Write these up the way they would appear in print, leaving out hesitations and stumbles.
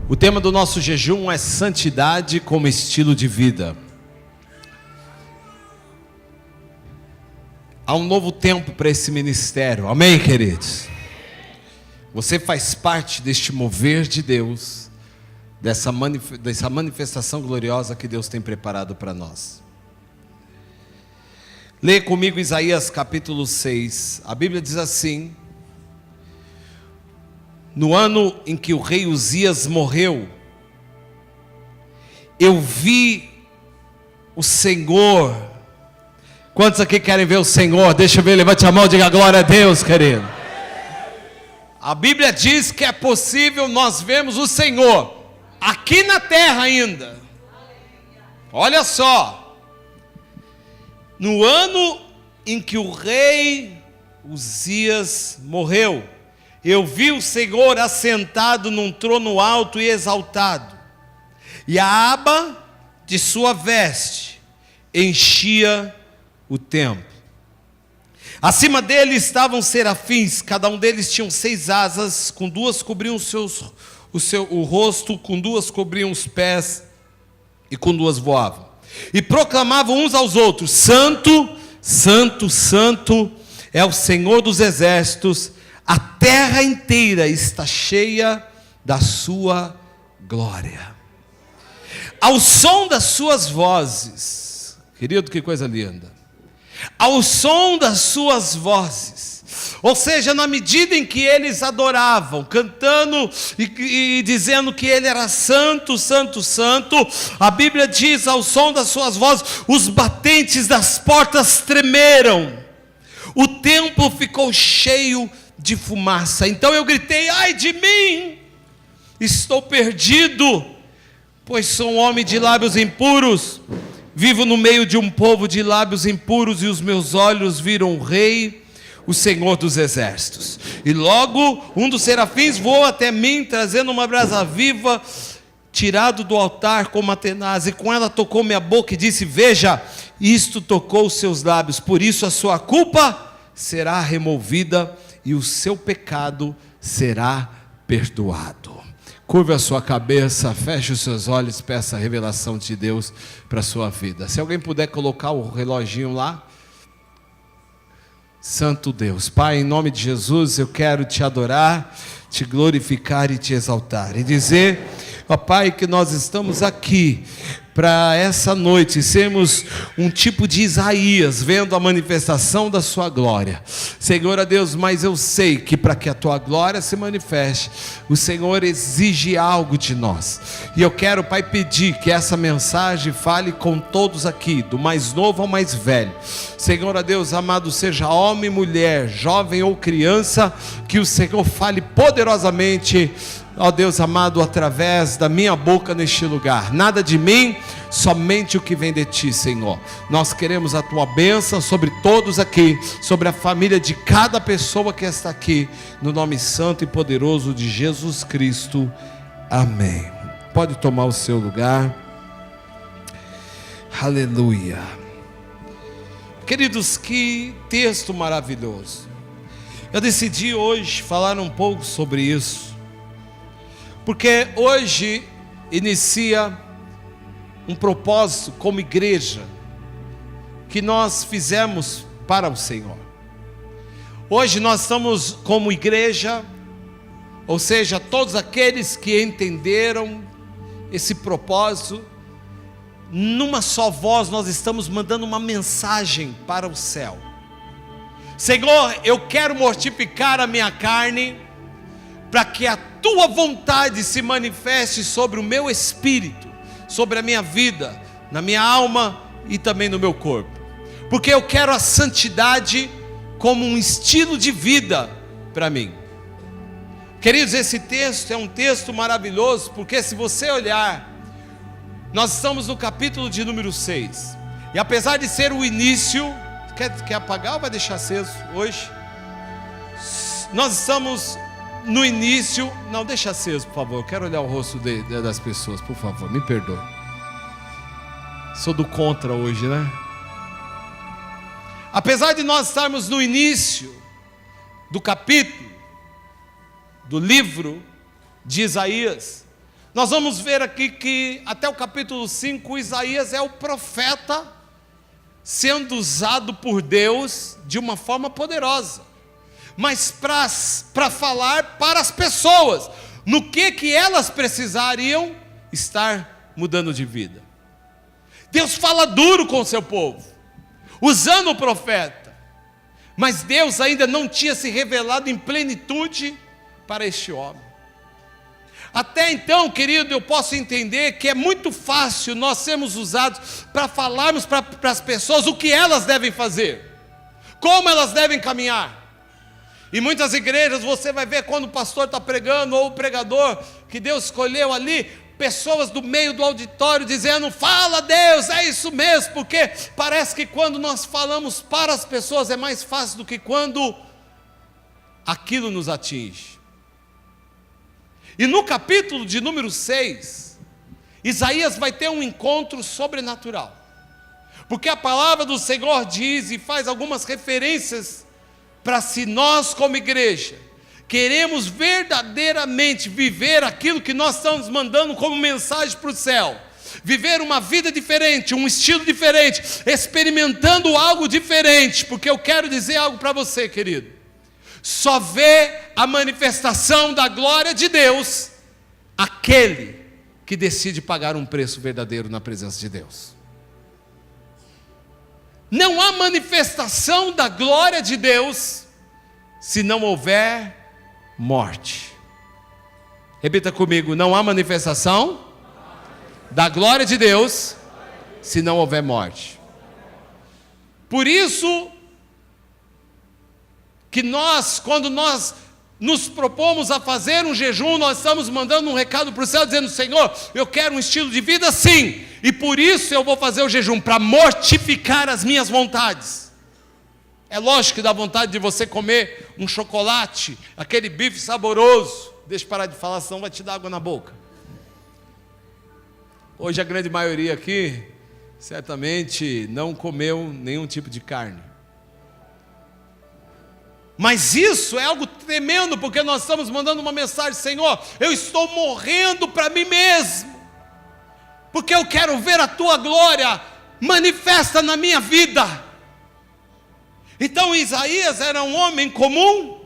O tema do nosso jejum é santidade como estilo de vida. Há um novo tempo para esse ministério, amém, queridos? Você faz parte deste mover de Deus, dessa manifestação gloriosa que Deus tem preparado para nós. Leia comigo Isaías capítulo 6, a Bíblia diz assim: no ano em que o rei Uzias morreu, eu vi o Senhor. Quantos aqui querem ver o Senhor? Deixa eu ver, levante a mão e diga glória a Deus, querido. A Bíblia diz que é possível nós vermos o Senhor aqui na terra ainda. Olha só, no ano em que o rei Uzias morreu, eu vi o Senhor assentado num trono alto e exaltado, e a aba de sua veste enchia o templo. Acima dele estavam serafins, cada um deles tinha 6 asas, com 2 cobriam o rosto, com 2 cobriam os pés, e com 2 voavam. E proclamavam uns aos outros: Santo, Santo, Santo é o Senhor dos exércitos, a terra inteira está cheia da sua glória. Ao som das suas vozes, querido, que coisa linda, ao som das suas vozes, ou seja, na medida em que eles adoravam, cantando e dizendo que ele era santo, santo, santo, a Bíblia diz: ao som das suas vozes, os batentes das portas tremeram, o templo ficou cheio de fumaça. Então eu gritei: ai de mim, estou perdido, pois sou um homem de lábios impuros, vivo no meio de um povo de lábios impuros, e os meus olhos viram o Rei, o Senhor dos exércitos. E logo um dos serafins voou até mim, trazendo uma brasa viva, tirado do altar com uma tenaz, e com ela tocou minha boca e disse: veja, isto tocou os seus lábios, por isso a sua culpa será removida e o seu pecado será perdoado. Curva a sua cabeça, feche os seus olhos, peça a revelação de Deus para a sua vida. Se alguém puder colocar o reloginho lá. Santo Deus, Pai, em nome de Jesus, eu quero te adorar, te glorificar e te exaltar, e dizer, ó Pai, que nós estamos aqui para essa noite sermos um tipo de Isaías, vendo a manifestação da sua glória. Senhor, a Deus, mas eu sei que para que a tua glória se manifeste, o Senhor exige algo de nós, e eu quero, Pai, pedir que essa mensagem fale com todos aqui, do mais novo ao mais velho. Senhor, a Deus amado, seja homem, mulher, jovem ou criança, que o Senhor fale poderosamente, ó Deus amado, através da minha boca neste lugar. Nada de mim, somente o que vem de ti, Senhor. Nós queremos a tua bênção sobre todos aqui, sobre a família de cada pessoa que está aqui, no nome santo e poderoso de Jesus Cristo, amém. Pode tomar o seu lugar. Aleluia. Queridos, que texto maravilhoso. Eu decidi hoje falar um pouco sobre isso, porque hoje inicia um propósito como igreja que nós fizemos para o Senhor. Hoje nós estamos como igreja, ou seja, todos aqueles que entenderam esse propósito, numa só voz nós estamos mandando uma mensagem para o céu. Senhor, eu quero mortificar a minha carne, para que a tua vontade se manifeste sobre o meu espírito, sobre a minha vida, na minha alma e também no meu corpo, porque eu quero a santidade como um estilo de vida para mim. Queridos, esse texto é um texto maravilhoso, porque se você olhar, nós estamos no capítulo de número 6, e apesar de ser o início, quer apagar ou vai deixar aceso hoje? Nós estamos no início, não, deixa aceso, por favor, eu quero olhar o rosto das pessoas, por favor, me perdoe, sou do contra hoje, né? Apesar de nós estarmos no início do capítulo, do livro de Isaías, nós vamos ver aqui que até o capítulo 5, Isaías é o profeta sendo usado por Deus de uma forma poderosa, mas para falar para as pessoas, no que elas precisariam estar mudando de vida. Deus fala duro com o seu povo, usando o profeta, mas Deus ainda não tinha se revelado em plenitude para este homem. Até então, querido, eu posso entender que é muito fácil nós sermos usados para falarmos para as pessoas o que elas devem fazer, como elas devem caminhar. Em muitas igrejas você vai ver quando o pastor está pregando, ou o pregador que Deus escolheu ali, pessoas do meio do auditório dizendo: fala Deus, é isso mesmo, porque parece que quando nós falamos para as pessoas é mais fácil do que quando aquilo nos atinge. E no capítulo de número 6, Isaías vai ter um encontro sobrenatural, porque a palavra do Senhor diz e faz algumas referências para se nós como igreja queremos verdadeiramente viver aquilo que nós estamos mandando como mensagem para o céu, viver uma vida diferente, um estilo diferente, experimentando algo diferente, porque eu quero dizer algo para você, querido: só vê a manifestação da glória de Deus aquele que decide pagar um preço verdadeiro na presença de Deus. Não há manifestação da glória de Deus se não houver morte. Repita comigo: não há manifestação da glória de Deus se não houver morte. Por isso que nós, quando nós nos propomos a fazer um jejum, nós estamos mandando um recado para o céu, dizendo: Senhor, eu quero um estilo de vida assim, e por isso eu vou fazer o jejum, para mortificar as minhas vontades. É lógico que dá vontade de você comer um chocolate, aquele bife saboroso. Deixa eu parar de falar, senão vai te dar água na boca. Hoje a grande maioria aqui certamente não comeu nenhum tipo de carne. Mas isso é algo tremendo, porque nós estamos mandando uma mensagem: Senhor, eu estou morrendo para mim mesmo, porque eu quero ver a Tua glória manifesta na minha vida. Então Isaías era um homem comum,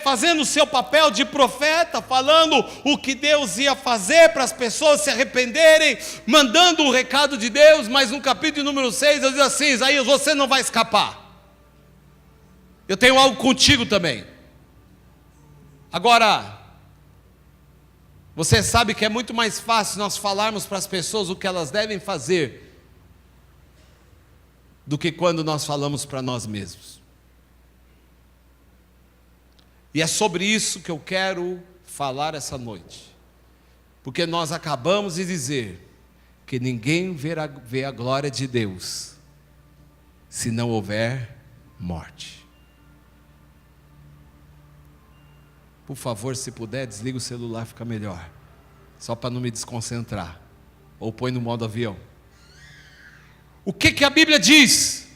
fazendo o seu papel de profeta, falando o que Deus ia fazer para as pessoas se arrependerem, mandando o recado de Deus. Mas no capítulo número 6, eu digo assim: Isaías, você não vai escapar. Eu tenho algo contigo também. Agora, você sabe que é muito mais fácil nós falarmos para as pessoas o que elas devem fazer do que quando nós falamos para nós mesmos. E é sobre isso que eu quero falar essa noite, porque nós acabamos de dizer que ninguém vê a glória de Deus se não houver morte. Por favor, se puder, desliga o celular, fica melhor, só para não me desconcentrar, ou põe no modo avião. O que a Bíblia diz?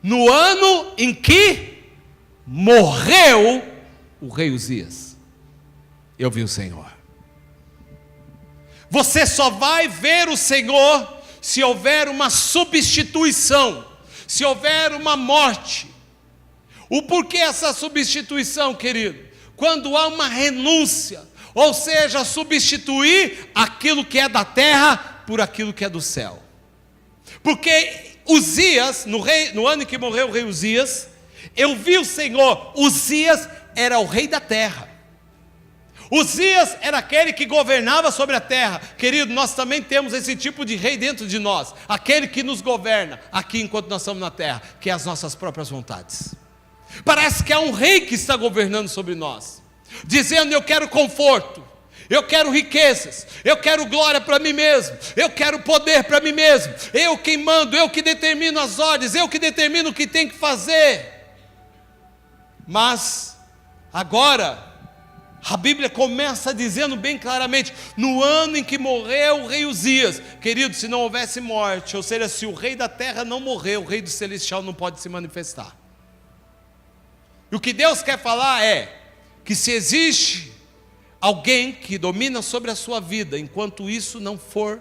No ano em que morreu o rei Uzias, eu vi o Senhor. Você só vai ver o Senhor se houver uma substituição, se houver uma morte. O porquê essa substituição, querido? Quando há uma renúncia, ou seja, substituir aquilo que é da terra por aquilo que é do céu. Porque Uzias, no ano em que morreu o rei Uzias, eu vi o Senhor. Uzias era o rei da terra. Uzias era aquele que governava sobre a terra. Querido, nós também temos esse tipo de rei dentro de nós, aquele que nos governa aqui enquanto nós estamos na terra, que é as nossas próprias vontades. Parece que há um rei que está governando sobre nós, dizendo: eu quero conforto, eu quero riquezas, eu quero glória para mim mesmo, eu quero poder para mim mesmo, eu quem mando, eu que determino as ordens, eu que determino o que tem que fazer. Mas agora a Bíblia começa dizendo bem claramente: no ano em que morreu o rei Uzias. Querido, se não houvesse morte, ou seja, se o rei da terra não morreu, o rei do celestial não pode se manifestar. E o que Deus quer falar é que se existe alguém que domina sobre a sua vida, enquanto isso não for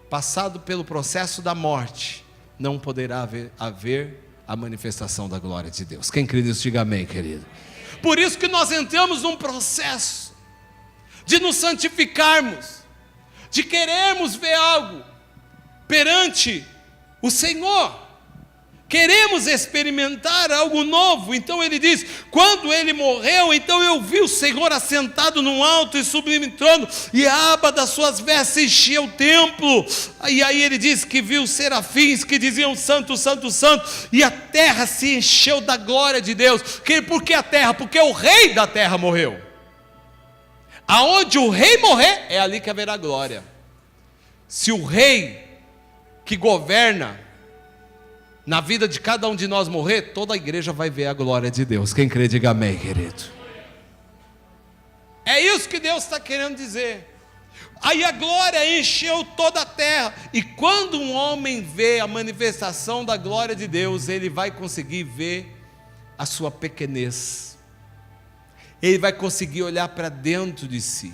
passado pelo processo da morte, não poderá haver a manifestação da glória de Deus. Quem crê nisso, diga amém, querido. Por isso que nós entramos num processo de nos santificarmos, de querermos ver algo perante o Senhor. Queremos experimentar algo novo. Então ele diz, quando ele morreu, então eu vi o Senhor assentado num alto e sublime trono, e a aba das suas vestes enchia o templo. E aí ele diz que viu serafins que diziam santo, santo, santo, e a terra se encheu da glória de Deus. Por que a terra? Porque o rei da terra morreu. Aonde o rei morrer, é ali que haverá glória. Se o rei que governa na vida de cada um de nós morrer, toda a igreja vai ver a glória de Deus. Quem crê, diga amém, querido. É isso que Deus está querendo dizer. Aí a glória encheu toda a terra. E quando um homem vê a manifestação da glória de Deus, ele vai conseguir ver a sua pequenez. Ele vai conseguir olhar para dentro de si.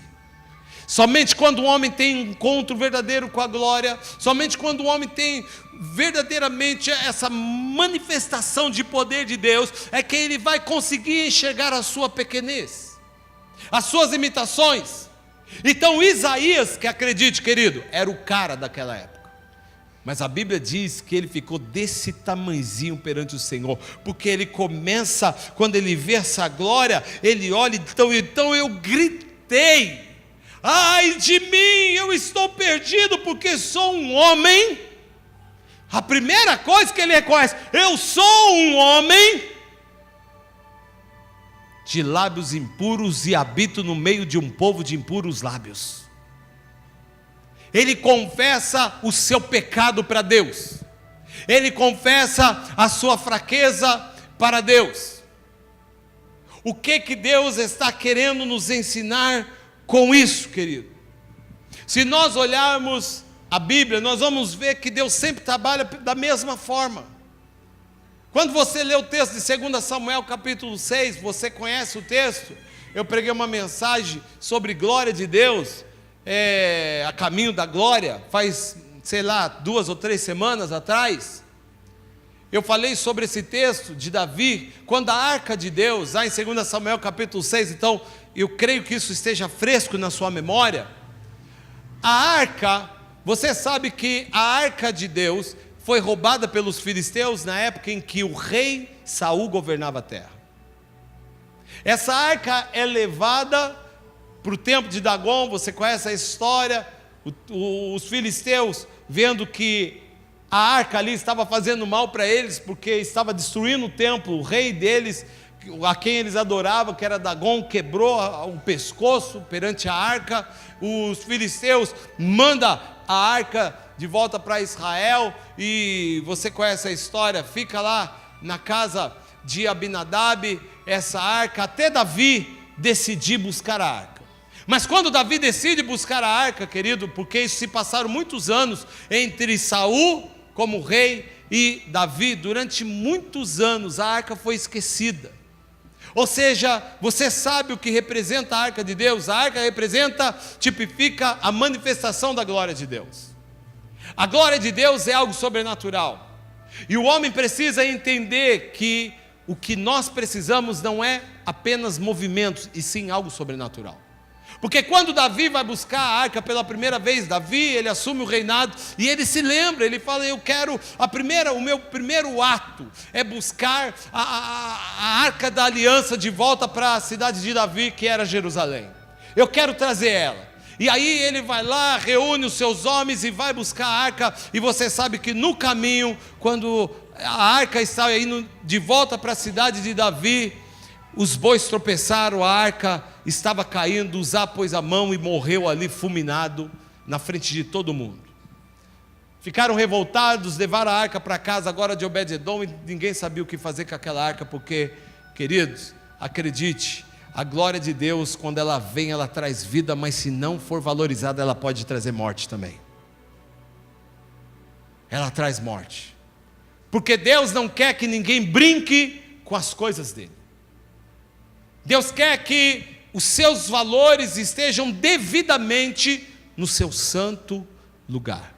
Somente quando o homem tem um encontro verdadeiro com a glória, somente quando o homem tem verdadeiramente essa manifestação de poder de Deus, é que ele vai conseguir enxergar a sua pequenez, as suas imitações. Então Isaías, que acredite, querido, era o cara daquela época, mas a Bíblia diz que ele ficou desse tamanzinho perante o Senhor, porque ele começa, quando ele vê essa glória, ele olha, então eu gritei, ai de mim, eu estou perdido, porque sou um homem. A primeira coisa que ele reconhece, eu sou um homem de lábios impuros e habito no meio de um povo de impuros lábios. Ele confessa o seu pecado para Deus, ele confessa a sua fraqueza para Deus. O que Deus está querendo nos ensinar com isso, querido? Se nós olharmos a Bíblia, nós vamos ver que Deus sempre trabalha da mesma forma. Quando você lê o texto de 2 Samuel capítulo 6, você conhece o texto? Eu preguei uma mensagem sobre glória de Deus, a caminho da glória, faz, 2 ou 3 semanas atrás. Eu falei sobre esse texto de Davi, quando a arca de Deus, lá em 2 Samuel capítulo 6, então eu creio que isso esteja fresco na sua memória. A arca, você sabe que a arca de Deus foi roubada pelos filisteus na época em que o rei Saul governava a terra. Essa arca é levada para o templo de Dagon, você conhece a história, os filisteus vendo que a arca ali estava fazendo mal para eles, porque estava destruindo o templo, o rei deles, a quem eles adoravam, que era Dagon, quebrou o pescoço perante a arca. Os filisteus mandam a arca de volta para Israel, e você conhece a história, fica lá na casa de Abinadab, essa arca, até Davi decidir buscar a arca. Mas quando Davi decide buscar a arca, querido, porque se passaram muitos anos entre Saul como rei e Davi, durante muitos anos a arca foi esquecida. Ou seja, você sabe o que representa a arca de Deus? A arca tipifica a manifestação da glória de Deus. A glória de Deus é algo sobrenatural, e o homem precisa entender que o que nós precisamos não é apenas movimentos, e sim algo sobrenatural. Porque quando Davi vai buscar a arca pela primeira vez, Davi, ele assume o reinado, e ele se lembra, ele fala, eu quero, o meu primeiro ato é buscar a arca da aliança de volta para a cidade de Davi, que era Jerusalém. Eu quero trazer ela. E aí ele vai lá, reúne os seus homens e vai buscar a arca, e você sabe que no caminho, quando a arca está indo de volta para a cidade de Davi, os bois tropeçaram, a arca estava caindo, Uzá pôs a mão e morreu ali fulminado na frente de todo mundo. Ficaram revoltados, levaram a arca para casa agora de Obed-edom, e ninguém sabia o que fazer com aquela arca, porque, queridos, acredite, a glória de Deus, quando ela vem, ela traz vida, mas se não for valorizada, ela pode trazer morte também. Ela traz morte, porque Deus não quer que ninguém brinque com as coisas dele. Deus quer que os seus valores estejam devidamente no seu santo lugar.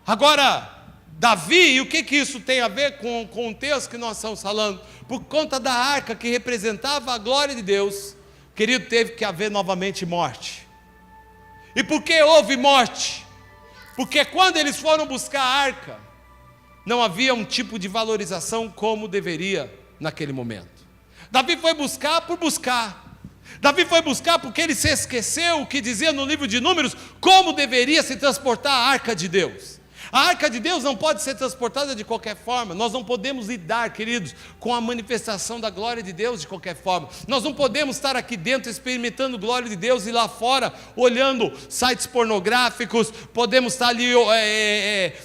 Agora, Davi, e o que isso tem a ver com o texto que nós estamos falando? Por conta da arca que representava a glória de Deus, querido, teve que haver novamente morte. E por que houve morte? Porque quando eles foram buscar a arca, não havia um tipo de valorização como deveria naquele momento. Davi foi buscar por buscar. Davi foi buscar porque ele se esqueceu o que dizia no livro de Números, como deveria se transportar a arca de Deus. A arca de Deus não pode ser transportada de qualquer forma. Nós não podemos lidar, queridos, com a manifestação da glória de Deus de qualquer forma. Nós não podemos estar aqui dentro experimentando a glória de Deus e lá fora olhando sites pornográficos. Podemos estar ali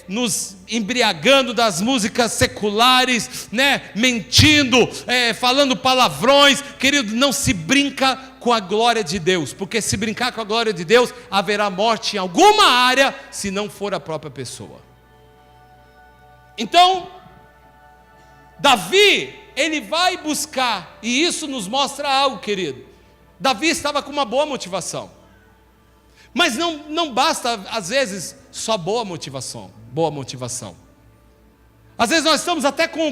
nos embriagando das músicas seculares, né? Mentindo, falando palavrões. Querido, não se brinca com a glória de Deus, porque se brincar com a glória de Deus, haverá morte em alguma área, se não for a própria pessoa. Então, Davi, ele vai buscar, e isso nos mostra algo, querido. Davi estava com uma boa motivação, mas não basta, às vezes, só boa motivação. Às vezes nós estamos até com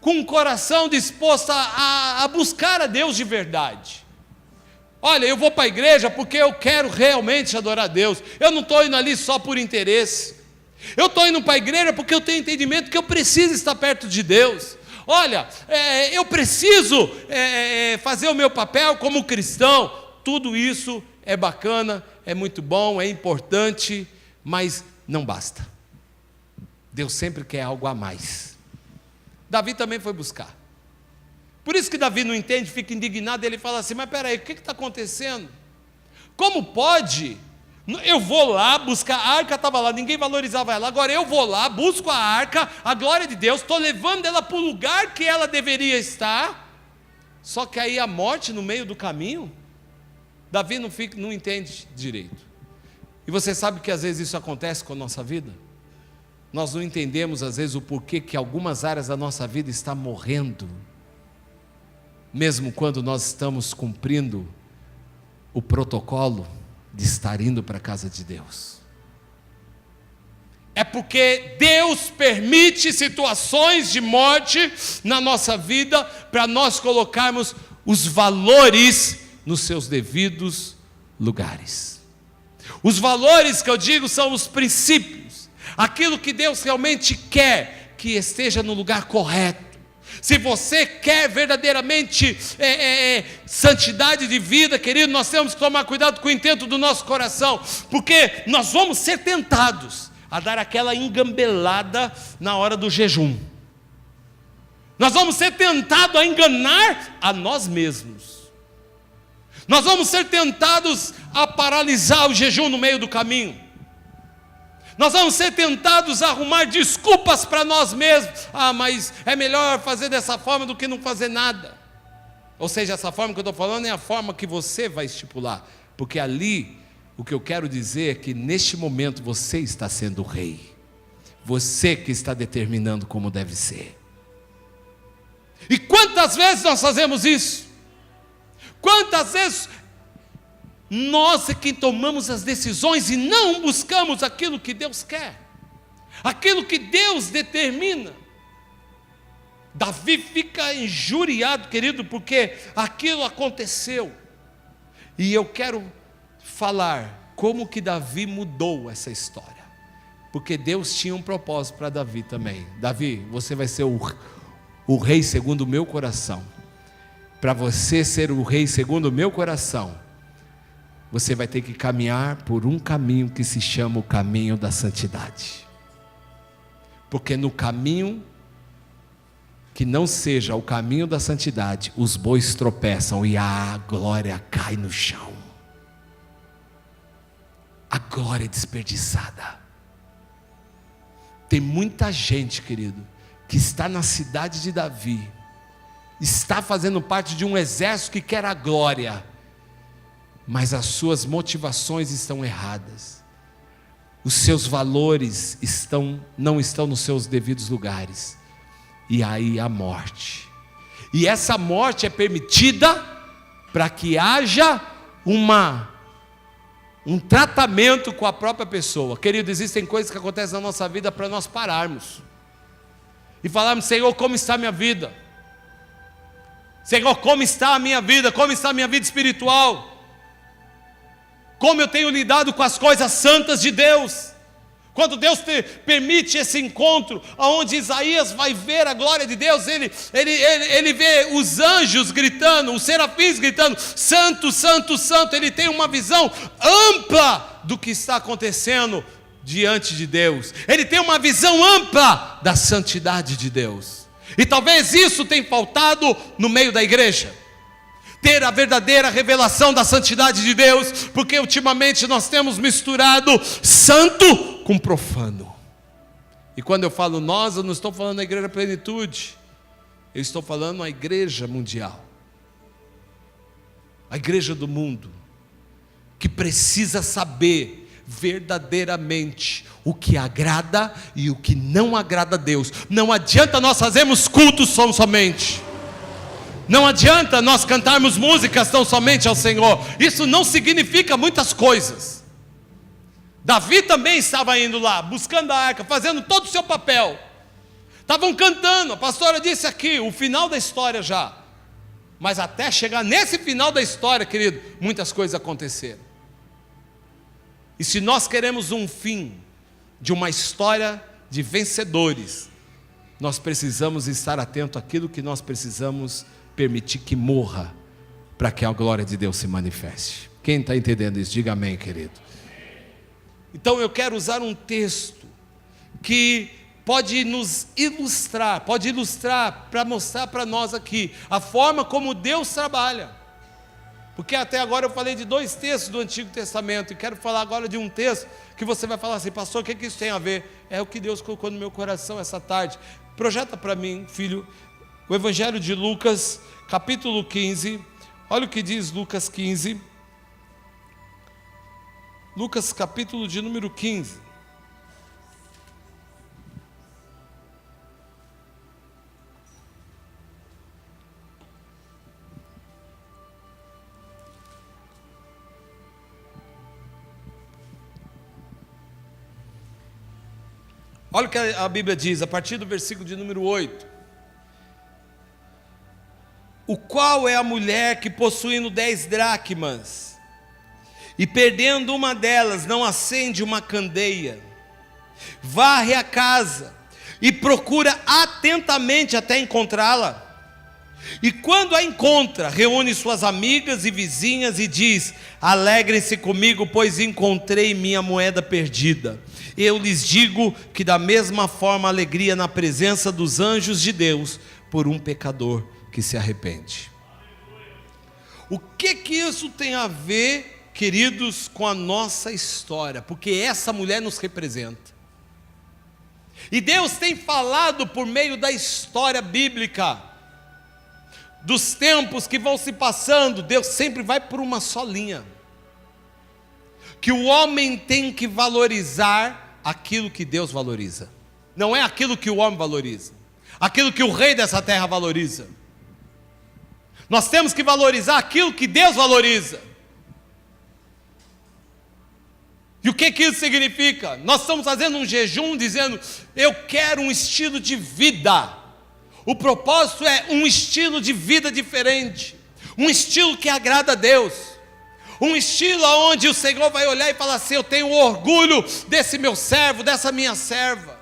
um coração disposto a buscar a Deus de verdade. Olha, eu vou para a igreja porque eu quero realmente adorar a Deus. Eu não estou indo ali só por interesse. Eu estou indo para a igreja porque eu tenho entendimento que eu preciso estar perto de Deus. Olha, eu preciso fazer o meu papel como cristão. Tudo isso é bacana, é muito bom, é importante, mas não basta. Deus sempre quer algo a mais. Davi também foi buscar. Por isso que Davi não entende, fica indignado, ele fala assim, mas peraí, o que está acontecendo? Como pode? Eu vou lá buscar, a arca estava lá, ninguém valorizava ela, agora eu vou lá, busco a arca, a glória de Deus, estou levando ela para o lugar que ela deveria estar, só que aí a morte no meio do caminho, Davi não entende direito. E você sabe que às vezes isso acontece com a nossa vida? Nós não entendemos às vezes o porquê que algumas áreas da nossa vida estão morrendo, mesmo quando nós estamos cumprindo o protocolo de estar indo para a casa de Deus. É porque Deus permite situações de morte na nossa vida para nós colocarmos os valores nos seus devidos lugares. Os valores que eu digo são os princípios, aquilo que Deus realmente quer que esteja no lugar correto. Se você quer verdadeiramente santidade de vida, querido, nós temos que tomar cuidado com o intento do nosso coração, porque nós vamos ser tentados a dar aquela engambelada na hora do jejum. Nós vamos ser tentados a enganar a nós mesmos. Nós vamos ser tentados a paralisar o jejum no meio do caminho. Nós vamos ser tentados a arrumar desculpas para nós mesmos. Mas é melhor fazer dessa forma do que não fazer nada. Ou seja, essa forma que eu estou falando é a forma que você vai estipular. Porque ali, o que eu quero dizer é que neste momento você está sendo o rei. Você que está determinando como deve ser. E quantas vezes nós fazemos isso? Quantas vezes nós é quem tomamos as decisões e não buscamos aquilo que Deus quer, aquilo que Deus determina. Davi fica injuriado, querido, porque aquilo aconteceu. E eu quero falar como que Davi mudou essa história, porque Deus tinha um propósito para Davi também. Davi, você vai ser o rei segundo o meu coração. Para você ser o rei segundo o meu coração, você vai ter que caminhar por um caminho que se chama o caminho da santidade. Porque no caminho que não seja o caminho da santidade, os bois tropeçam e a glória cai no chão. A glória é desperdiçada. Tem muita gente, querido, que está na cidade de Davi, está fazendo parte de um exército que quer a glória, mas as suas motivações estão erradas, os seus valores não estão nos seus devidos lugares, e aí a morte, e essa morte é permitida para que haja um tratamento com a própria pessoa. Querido, existem coisas que acontecem na nossa vida para nós pararmos e falarmos: Senhor, como está a minha vida? Senhor, como está a minha vida? Como está a minha vida espiritual? Como eu tenho lidado com as coisas santas de Deus? Quando Deus permite esse encontro, onde Isaías vai ver a glória de Deus, ele vê os anjos gritando, os serafins gritando: Santo, Santo, Santo. Ele tem uma visão ampla do que está acontecendo diante de Deus. Ele tem uma visão ampla da santidade de Deus. E talvez isso tenha faltado no meio da igreja, ter a verdadeira revelação da santidade de Deus, porque ultimamente nós temos misturado santo com profano. E quando eu falo nós, eu não estou falando da igreja Plenitude, eu estou falando a igreja mundial, a igreja do mundo, que precisa saber verdadeiramente o que agrada e o que não agrada a Deus. Não adianta nós fazermos cultos tão somente, não adianta nós cantarmos músicas tão somente ao Senhor. Isso não significa muitas coisas. Davi também estava indo lá, buscando a arca, fazendo todo o seu papel. Estavam cantando, a pastora disse aqui, o final da história já. Mas até chegar nesse final da história, querido, muitas coisas aconteceram. E se nós queremos um fim de uma história de vencedores, nós precisamos estar atento àquilo que nós precisamos permitir que morra, para que a glória de Deus se manifeste. Quem está entendendo isso? Diga amém, querido. Então eu quero usar um texto que pode nos ilustrar, para mostrar para nós aqui a forma como Deus trabalha. Porque até agora eu falei de 2 textos do Antigo Testamento, e quero falar agora de um texto que você vai falar assim: pastor, o que isso tem a ver? É o que Deus colocou no meu coração essa tarde. Projeta para mim, filho, o Evangelho de Lucas, capítulo 15, olha o que diz Lucas 15, Lucas capítulo de número 15, olha o que a Bíblia diz, a partir do versículo de número 8. O qual é a mulher que, possuindo 10 dracmas, e perdendo uma delas, não acende uma candeia, varre a casa, e procura atentamente até encontrá-la, e quando a encontra, reúne suas amigas e vizinhas, e diz: alegrem-se comigo, pois encontrei minha moeda perdida. Eu lhes digo que da mesma forma a alegria na presença dos anjos de Deus, por um pecador que se arrepende. O que isso tem a ver, queridos, com a nossa história? Porque essa mulher nos representa. E Deus tem falado por meio da história bíblica, dos tempos que vão se passando. Deus sempre vai por uma só linha: que o homem tem que valorizar aquilo que Deus valoriza. Não é aquilo que o homem valoriza, aquilo que o rei dessa terra valoriza. Nós temos que valorizar aquilo que Deus valoriza. E o que isso significa? Nós estamos fazendo um jejum dizendo: eu quero um estilo de vida. O propósito é um estilo de vida diferente, um estilo que agrada a Deus, um estilo onde o Senhor vai olhar e falar assim: eu tenho orgulho desse meu servo, dessa minha serva.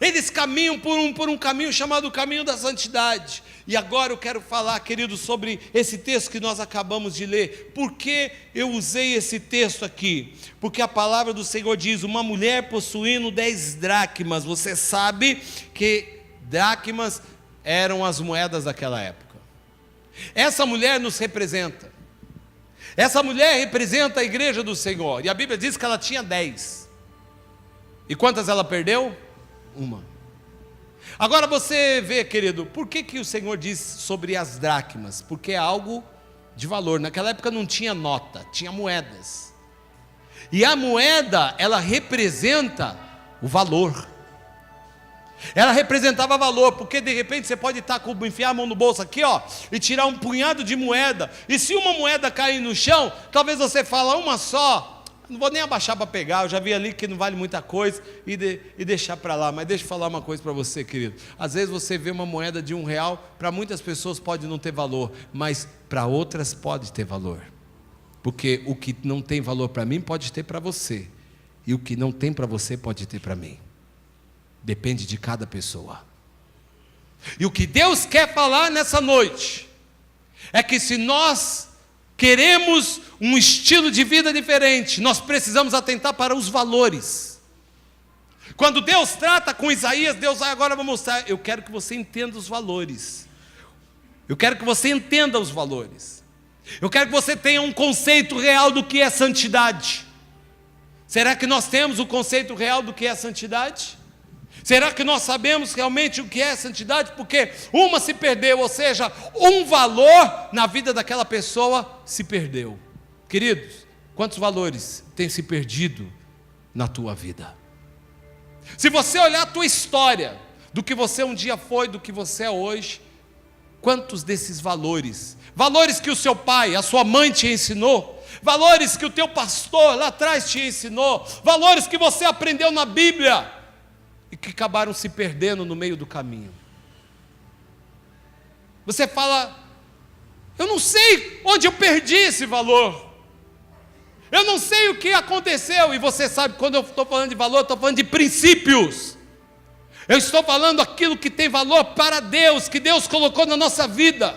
Eles caminham por um caminho chamado o caminho da santidade. E agora eu quero falar, querido, sobre esse texto que nós acabamos de ler. Por que eu usei esse texto aqui? Porque a palavra do Senhor diz: uma mulher possuindo 10 dracmas. Você sabe que dracmas eram as moedas daquela época. Essa mulher nos representa. Essa mulher representa a igreja do Senhor. E a Bíblia diz que ela tinha 10. E quantas ela perdeu? Uma. Agora você vê, querido, por que o Senhor diz sobre as dracmas? Porque é algo de valor. Naquela época não tinha nota, tinha moedas. E a moeda, ela representa o valor. Ela representava valor, porque de repente você pode estar enfiar a mão no bolso aqui, ó, e tirar um punhado de moeda. E se uma moeda cair no chão, talvez você fale uma só, não vou nem abaixar para pegar, eu já vi ali que não vale muita coisa, e deixar para lá. Mas deixa eu falar uma coisa para você, querido. Às vezes você vê uma moeda de R$1, para muitas pessoas pode não ter valor, mas para outras pode ter valor. Porque o que não tem valor para mim pode ter para você, e o que não tem para você pode ter para mim. Depende de cada pessoa. E o que Deus quer falar nessa noite é que se nós queremos um estilo de vida diferente, nós precisamos atentar para os valores. Quando Deus trata com Isaías, Deus agora vai mostrar: eu quero que você entenda os valores. Eu quero que você entenda os valores. Eu quero que você tenha um conceito real do que é santidade. Será que nós temos o conceito real do que é santidade? Será que nós sabemos realmente o que é santidade? Porque uma se perdeu, ou seja, um valor na vida daquela pessoa se perdeu. Queridos, quantos valores têm se perdido na tua vida? Se você olhar a tua história, do que você um dia foi, do que você é hoje, quantos desses valores que o seu pai, a sua mãe te ensinou, valores que o teu pastor lá atrás te ensinou, valores que você aprendeu na Bíblia, e que acabaram se perdendo no meio do caminho. Você fala: eu não sei onde eu perdi esse valor, eu não sei o que aconteceu. E você sabe, quando eu estou falando de valor, eu estou falando de princípios. Eu estou falando aquilo que tem valor para Deus, que Deus colocou na nossa vida,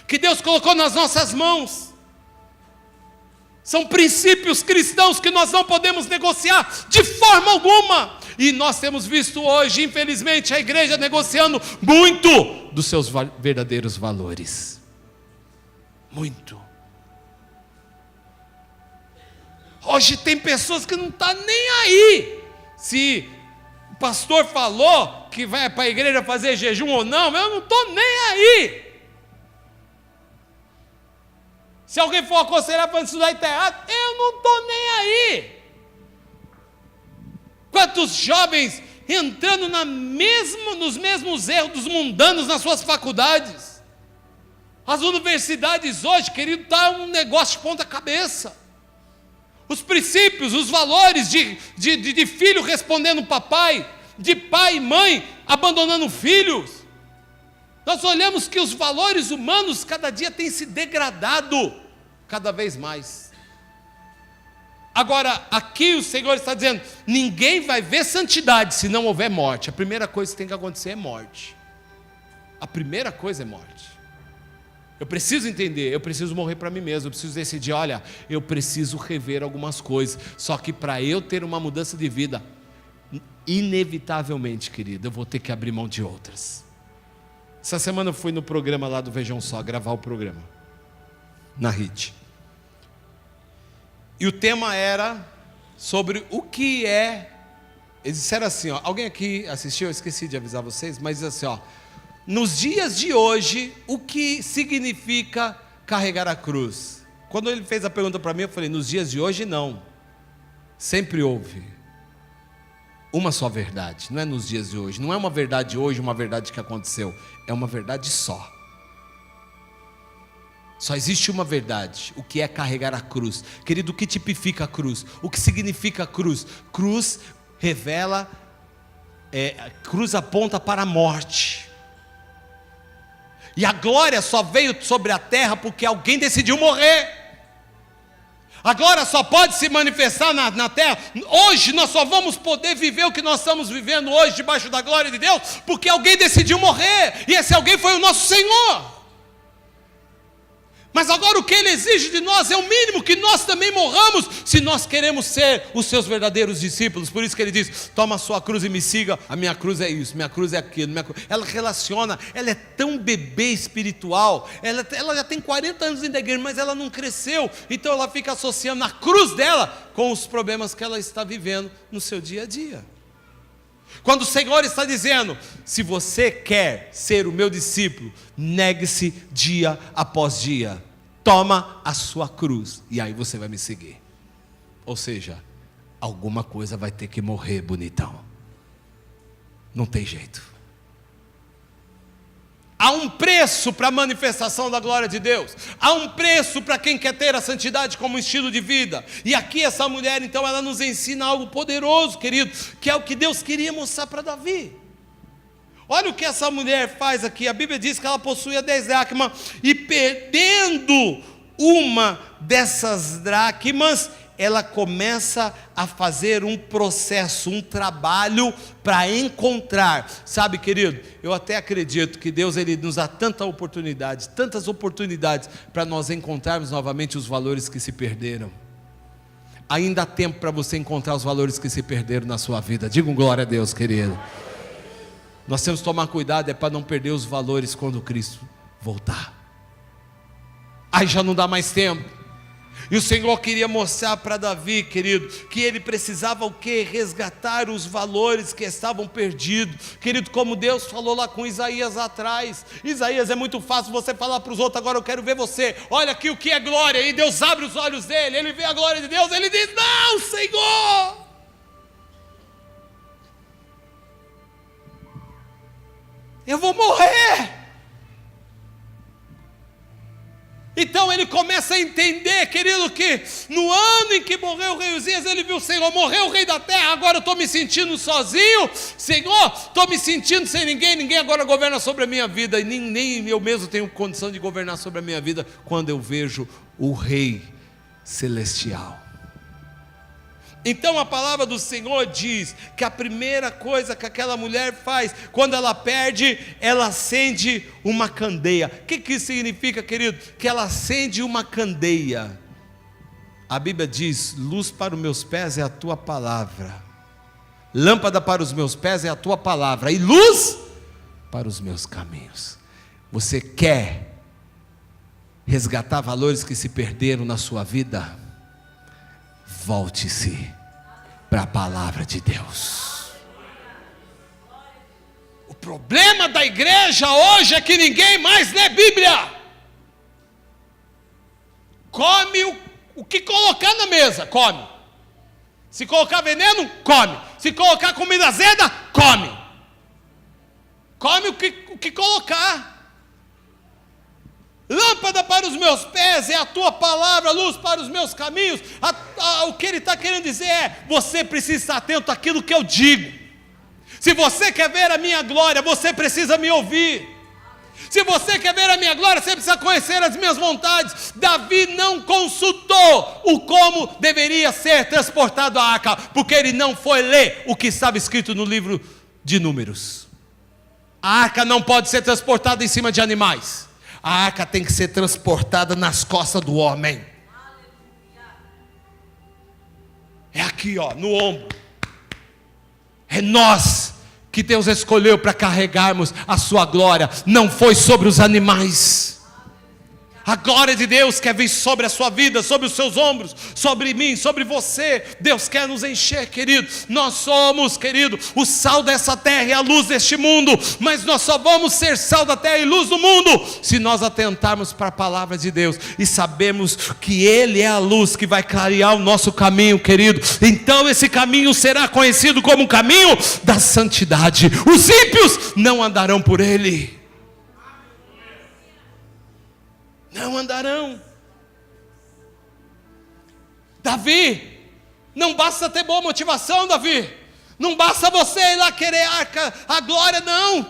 que Deus colocou nas nossas mãos. São princípios cristãos que nós não podemos negociar de forma alguma. E nós temos visto hoje, infelizmente, a igreja negociando muito dos seus verdadeiros valores. Muito. Hoje tem pessoas que não estão nem aí se o pastor falou que vai para a igreja fazer jejum ou não. Eu não estou nem aí. Se alguém for aconselhar para estudar e está errado, eu não estou nem aí. Quantos jovens entrando nos mesmos erros dos mundanos nas suas faculdades? As universidades hoje, querido, está um negócio de ponta cabeça. Os princípios, os valores de filho respondendo papai, de pai e mãe abandonando filhos. Nós olhamos que os valores humanos cada dia têm se degradado, cada vez mais. Agora, aqui o Senhor está dizendo: ninguém vai ver santidade se não houver morte. A primeira coisa que tem que acontecer é morte. A primeira coisa é morte. Eu preciso entender, eu preciso morrer para mim mesmo, eu preciso decidir: olha, eu preciso rever algumas coisas. Só que para eu ter uma mudança de vida, inevitavelmente, querido, eu vou ter que abrir mão de outras. Essa semana eu fui no programa lá do Vejam Só, gravar o programa, na RIT. E o tema era sobre o que é. Eles disseram assim, ó, alguém aqui assistiu? Eu esqueci de avisar vocês, mas diz assim, ó: nos dias de hoje, o que significa carregar a cruz? Quando ele fez a pergunta para mim, eu falei: nos dias de hoje não. Sempre houve uma só verdade, não é nos dias de hoje. Não é uma verdade hoje, uma verdade que aconteceu. É uma verdade só. Só existe uma verdade, o que é carregar a cruz. Querido, o que tipifica a cruz? O que significa a cruz? Cruz revela, cruz aponta para a morte. E a glória só veio sobre a terra porque alguém decidiu morrer. A glória só pode se manifestar na terra. Hoje nós só vamos poder viver o que nós estamos vivendo hoje debaixo da glória de Deus, porque alguém decidiu morrer, e esse alguém foi o nosso Senhor. Mas agora o que Ele exige de nós é o mínimo, que nós também morramos, se nós queremos ser os seus verdadeiros discípulos. Por isso que Ele diz: toma a sua cruz e me siga. A minha cruz é isso, minha cruz é aquilo, Ela relaciona, ela é tão bebê espiritual, ela já tem 40 anos dentro da igreja, mas ela não cresceu, então ela fica associando a cruz dela com os problemas que ela está vivendo no seu dia a dia. Quando o Senhor está dizendo: se você quer ser o meu discípulo, negue-se dia após dia, toma a sua cruz, e aí você vai me seguir. Ou seja, alguma coisa vai ter que morrer, bonitão. Não tem jeito. Há um preço para a manifestação da glória de Deus. Há um preço para quem quer ter a santidade como estilo de vida. E aqui essa mulher, então, ela nos ensina algo poderoso, querido, que é o que Deus queria mostrar para Davi. Olha o que essa mulher faz aqui. A Bíblia diz que ela possuía 10 dracmas e, perdendo uma dessas dracmas, ela começa a fazer um processo, um trabalho para encontrar. Sabe, querido, eu até acredito que Deus, Ele nos dá tantas oportunidades para nós encontrarmos novamente os valores que se perderam. Ainda há tempo para você encontrar os valores que se perderam na sua vida. Diga um glória a Deus, querido. Nós temos que tomar cuidado para não perder os valores quando Cristo voltar. Aí já não dá mais tempo. E o Senhor queria mostrar para Davi, querido, que ele precisava o quê? Resgatar os valores que estavam perdidos. Querido, como Deus falou lá com Isaías atrás. Isaías, é muito fácil você falar para os outros, agora eu quero ver você. Olha aqui o que é glória. E Deus abre os olhos dele, ele vê a glória de Deus, ele diz: não, Senhor, eu vou morrer. Então ele começa a entender, querido, que no ano em que morreu o rei Uzias, ele viu: Senhor, morreu o rei da terra, agora eu estou me sentindo sozinho, Senhor, estou me sentindo sem ninguém agora governa sobre a minha vida, e nem eu mesmo tenho condição de governar sobre a minha vida, quando eu vejo o rei celestial. Então a palavra do Senhor diz que a primeira coisa que aquela mulher faz, quando ela perde, ela acende uma candeia. O que isso significa, querido? Que ela acende uma candeia. A Bíblia diz: luz para os meus pés é a tua palavra, lâmpada para os meus pés é a tua palavra, e luz para os meus caminhos. Você quer resgatar valores que se perderam na sua vida? Volte-se para a palavra de Deus. O problema da igreja hoje é que ninguém mais lê Bíblia. Come o que colocar na mesa, come. Se colocar veneno, come. Se colocar comida azeda, come. Come o que colocar. Lâmpada para os meus pés é a tua palavra, luz para os meus caminhos. O que ele está querendo dizer é: você precisa estar atento àquilo que eu digo. Se você quer ver a minha glória, você precisa me ouvir. Se você quer ver a minha glória, você precisa conhecer as minhas vontades. Davi não consultou o como deveria ser transportado a arca, porque ele não foi ler o que estava escrito no livro de Números. A arca não pode ser transportada em cima de animais. A arca tem que ser transportada nas costas do homem. É aqui, ó, no ombro. É nós que Deus escolheu para carregarmos a sua glória. Não foi sobre os animais. A glória de Deus quer vir sobre a sua vida, sobre os seus ombros, sobre mim, sobre você. Deus quer nos encher, querido. Nós somos, querido, o sal dessa terra e a luz deste mundo. Mas nós só vamos ser sal da terra e luz do mundo se nós atentarmos para a palavra de Deus e sabemos que Ele é a luz que vai clarear o nosso caminho, querido. Então esse caminho será conhecido como o caminho da santidade. Os ímpios não andarão por ele. Não andarão. Davi, não basta ter boa motivação, Davi. Não basta você ir lá querer a glória, não.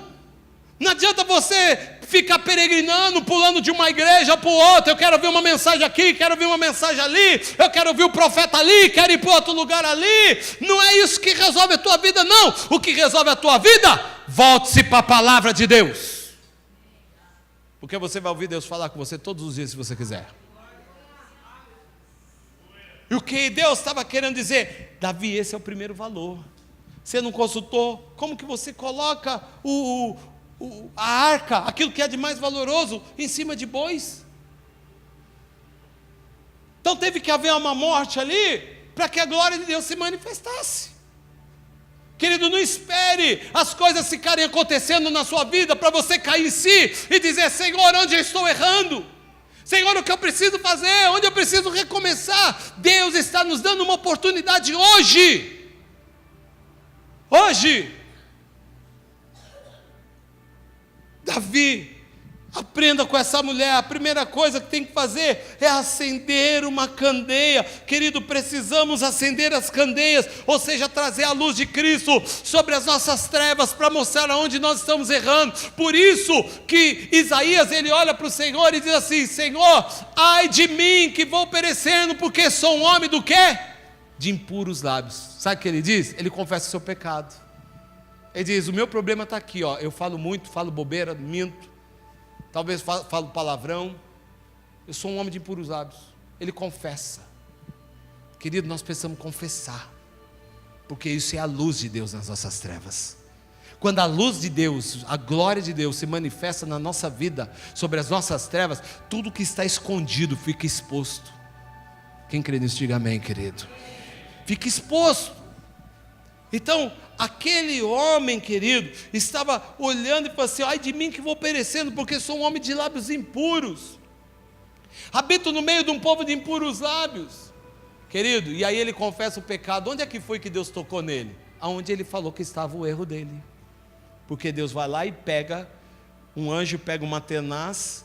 Não adianta você ficar peregrinando, pulando de uma igreja para outra. Eu quero ouvir uma mensagem aqui, quero ouvir uma mensagem ali. Eu quero ouvir o profeta ali, quero ir para outro lugar ali. Não é isso que resolve a tua vida, não. O que resolve a tua vida, volte-se para a palavra de Deus. Porque você vai ouvir Deus falar com você todos os dias, se você quiser. E o que Deus estava querendo dizer? Davi, esse é o primeiro valor. Você não consultou? Como que você coloca a arca, aquilo que é de mais valoroso, em cima de bois? Então teve que haver uma morte ali, para que a glória de Deus se manifestasse. Querido, não espere as coisas ficarem acontecendo na sua vida para você cair em si e dizer: Senhor, onde eu estou errando? Senhor, o que eu preciso fazer? Onde eu preciso recomeçar? Deus está nos dando uma oportunidade hoje. Hoje. Davi, aprenda com essa mulher. A primeira coisa que tem que fazer é acender uma candeia. Querido, precisamos acender as candeias, ou seja, trazer a luz de Cristo sobre as nossas trevas, para mostrar aonde nós estamos errando. Por isso que Isaías, ele olha para o Senhor e diz assim: Senhor, ai de mim que vou perecendo, porque sou um homem do quê? De impuros lábios. Sabe o que ele diz? Ele confessa o seu pecado. Ele diz: o meu problema está aqui, ó. Eu falo muito, falo bobeira, minto, talvez falo palavrão, eu sou um homem de impuros lábios. Ele confessa. Querido, nós precisamos confessar, porque isso é a luz de Deus nas nossas trevas. Quando a luz de Deus, a glória de Deus se manifesta na nossa vida, sobre as nossas trevas, tudo que está escondido fica exposto. Quem crê nisso, diga amém, querido. Fica exposto. Então, aquele homem, querido, estava olhando e falou assim: ai de mim que vou perecendo, porque sou um homem de lábios impuros, habito no meio de um povo de impuros lábios. Querido, e aí ele confessa o pecado. Onde é que foi que Deus tocou nele? Aonde ele falou que estava o erro dele. Porque Deus vai lá e pega, um anjo pega uma tenaz,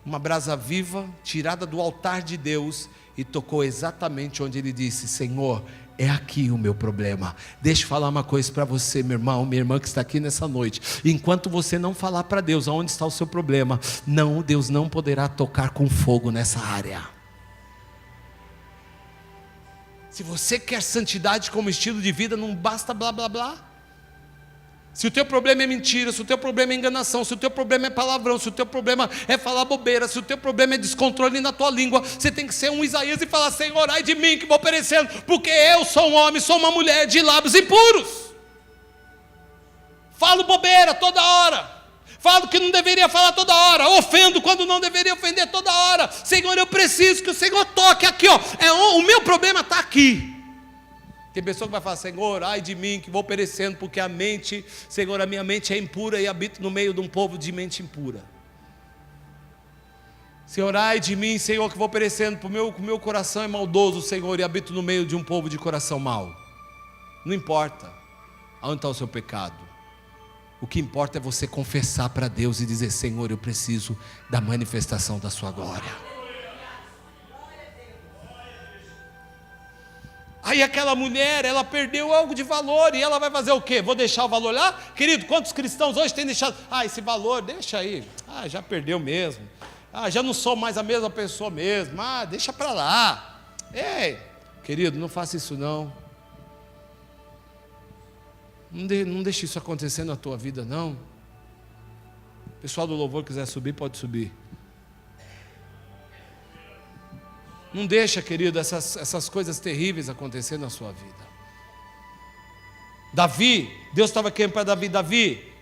uma brasa viva, tirada do altar de Deus, e tocou exatamente onde ele disse: Senhor, é aqui o meu problema. Deixa eu falar uma coisa para você, meu irmão, minha irmã que está aqui nessa noite. Enquanto você não falar para Deus aonde está o seu problema, não, Deus não poderá tocar com fogo nessa área. Se você quer santidade como estilo de vida, não basta blá blá blá. Se o teu problema é mentira, se o teu problema é enganação, se o teu problema é palavrão, se o teu problema é falar bobeira, se o teu problema é descontrole na tua língua, você tem que ser um Isaías e falar: Senhor, ai de mim que vou perecendo, porque eu sou um homem, sou uma mulher de lábios impuros. Falo bobeira toda hora, falo que não deveria falar toda hora, ofendo quando não deveria ofender toda hora. Senhor, eu preciso que o Senhor toque aqui, ó. O meu problema está aqui. Tem pessoa que vai falar: Senhor, ai de mim que vou perecendo, porque a mente, Senhor, a minha mente é impura e habito no meio de um povo de mente impura. Senhor, ai de mim, Senhor, que vou perecendo, porque o meu coração é maldoso, Senhor, e habito no meio de um povo de coração mau. Não importa aonde está o seu pecado, o que importa é você confessar para Deus e dizer: Senhor, eu preciso da manifestação da sua glória. Aí aquela mulher, ela perdeu algo de valor, e ela vai fazer o quê? Vou deixar o valor lá? Querido, quantos cristãos hoje têm deixado? Esse valor, deixa aí, já perdeu mesmo, já não sou mais a mesma pessoa mesmo, deixa para lá. Ei, querido, não faça isso não. Não deixe isso acontecer na tua vida não. O pessoal do louvor quiser subir, pode subir. Não deixa, querido, essas coisas terríveis acontecer na sua vida. Davi, Deus estava querendo para Davi,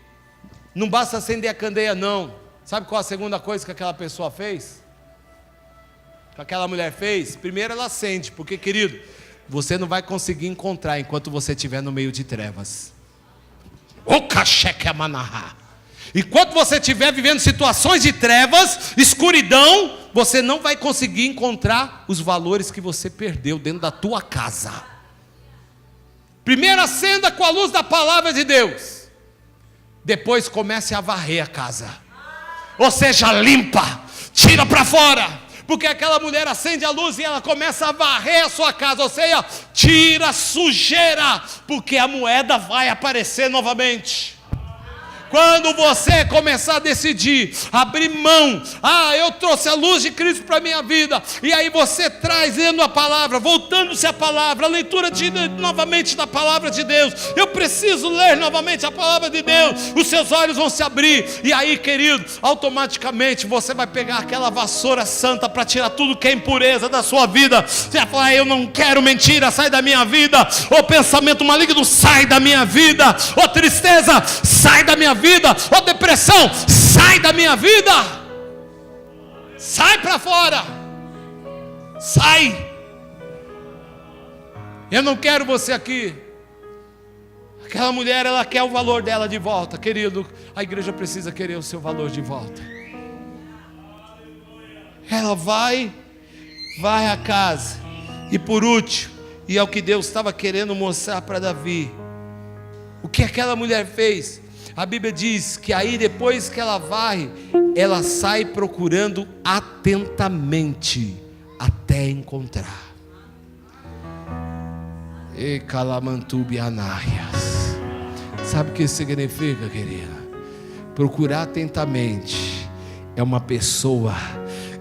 não basta acender a candeia não. Sabe qual a segunda coisa que aquela pessoa fez? Que aquela mulher fez? Primeiro ela acende, porque, querido, você não vai conseguir encontrar enquanto você estiver no meio de trevas. O cacheque amanahá. Enquanto você estiver vivendo situações de trevas, escuridão, você não vai conseguir encontrar os valores que você perdeu dentro da tua casa. Primeiro acenda com a luz da palavra de Deus, depois comece a varrer a casa, ou seja, limpa, tira para fora, porque aquela mulher acende a luz e ela começa a varrer a sua casa, ou seja, tira a sujeira, porque a moeda vai aparecer novamente. Quando você começar a decidir, abrir mão, eu trouxe a luz de Cristo para a minha vida, e aí você trazendo a palavra, voltando-se à palavra, a leitura novamente da palavra de Deus, eu preciso ler novamente a palavra de Deus, os seus olhos vão se abrir, e aí, querido, automaticamente você vai pegar aquela vassoura santa para tirar tudo que é impureza da sua vida. Você vai falar: eu não quero mentira, sai da minha vida, ou pensamento maligno, sai da minha vida, ou tristeza, sai da minha vida, ou depressão, sai da minha vida, sai para fora, sai. Eu não quero você aqui. Aquela mulher, ela quer o valor dela de volta, querido. A igreja precisa querer o seu valor de volta. Ela vai à casa, e por último, e é o que Deus estava querendo mostrar para Davi, o que aquela mulher fez? A Bíblia diz que aí depois que ela vai, ela sai procurando atentamente até encontrar. E calamantubi anaias. Sabe o que isso significa, querida? Procurar atentamente é uma pessoa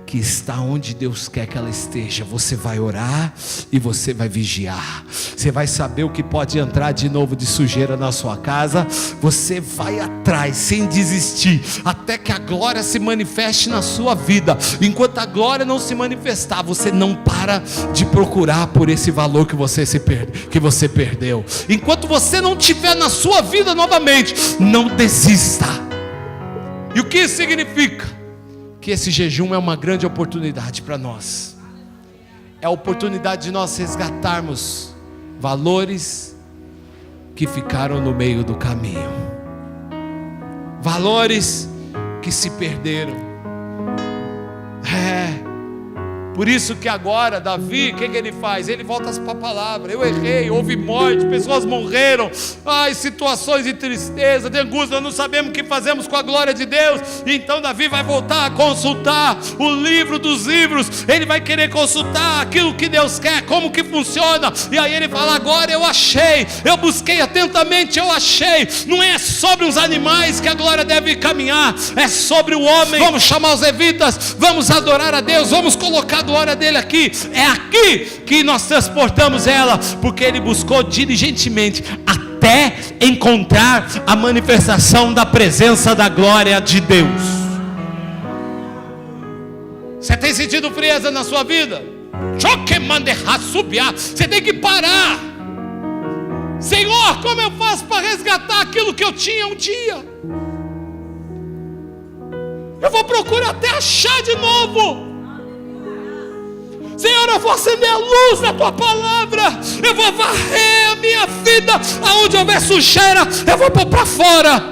que está onde Deus quer que ela esteja. Você vai orar e você vai vigiar. Você vai saber o que pode entrar de novo de sujeira na sua casa. Você vai atrás sem desistir, até que a glória se manifeste na sua vida. Enquanto a glória não se manifestar, você não para de procurar por esse valor que você perdeu. Enquanto você não tiver na sua vida novamente, não desista. E o que isso significa? Que esse jejum é uma grande oportunidade para nós. É a oportunidade de nós resgatarmos valores que ficaram no meio do caminho, valores que se perderam. Por isso que agora Davi, o que ele faz? Ele volta para a palavra. Eu errei, houve morte, pessoas morreram, situações de tristeza, de angústia, nós não sabemos o que fazemos com a glória de Deus. Então Davi vai voltar a consultar o livro dos livros. Ele vai querer consultar aquilo que Deus quer, como que funciona. E aí ele fala: agora eu achei, eu busquei atentamente, eu achei. Não é sobre os animais que a glória deve caminhar, é sobre o homem. Vamos chamar os levitas, vamos adorar a Deus, vamos colocar a glória dele aqui. É aqui que nós transportamos ela, porque ele buscou diligentemente até encontrar a manifestação da presença da glória de Deus. Você tem sentido frieza na sua vida? Você tem que parar. Senhor, como eu faço para resgatar aquilo que eu tinha um dia? Eu vou procurar até achar de novo. Senhor, eu vou acender a luz da tua palavra, eu vou varrer a minha vida, aonde houver sujeira, eu vou pôr para fora.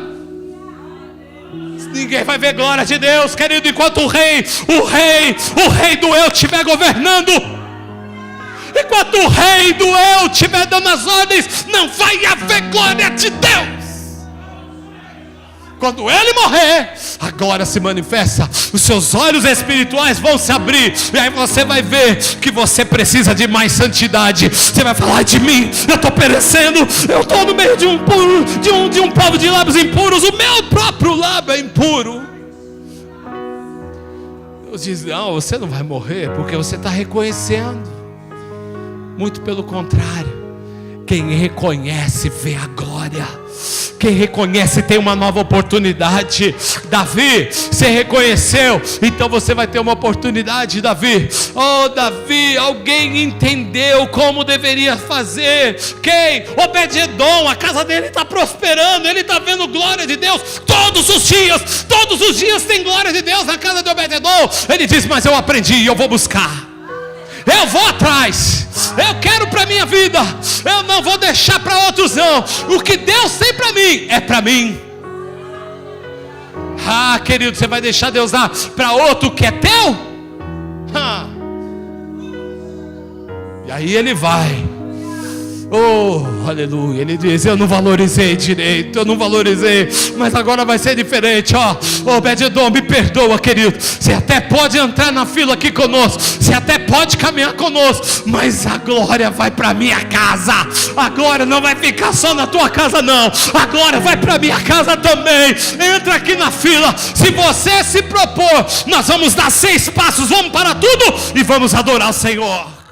Ninguém vai ver glória de Deus, querido, enquanto o rei do eu estiver governando. Enquanto o rei do eu estiver dando as ordens, não vai haver glória de Deus. Quando ele morrer, a glória se manifesta, os seus olhos espirituais vão se abrir, e aí você vai ver que você precisa de mais santidade. Você vai falar: de mim, eu estou perecendo, eu estou no meio de um povo de lábios impuros, o meu próprio lábio é impuro. Deus diz: não, você não vai morrer, porque você está reconhecendo. Muito pelo contrário, quem reconhece vê a glória. Quem reconhece tem uma nova oportunidade. Davi, você reconheceu, então você vai ter uma oportunidade. Davi, Davi, alguém entendeu como deveria fazer. Quem? Obed-edom, a casa dele está prosperando, ele está vendo glória de Deus todos os dias tem glória de Deus na casa de Obed-edom. Ele diz: mas eu aprendi, eu vou buscar, eu vou atrás, eu quero para minha vida, eu não vou deixar para outros não. O que Deus tem para mim é para mim. Querido, você vai deixar Deus dar para outro que é teu? E aí ele vai, aleluia, ele diz: eu não valorizei direito, eu não valorizei, mas agora vai ser diferente. Obed-edom, me perdoa, querido, você até pode entrar na fila aqui conosco, você até pode caminhar conosco, mas a glória vai para minha casa. A glória não vai ficar só na tua casa não, a glória vai para minha casa também. Entra aqui na fila. Se você se propor, nós vamos dar 6 passos, vamos parar tudo e vamos adorar o Senhor.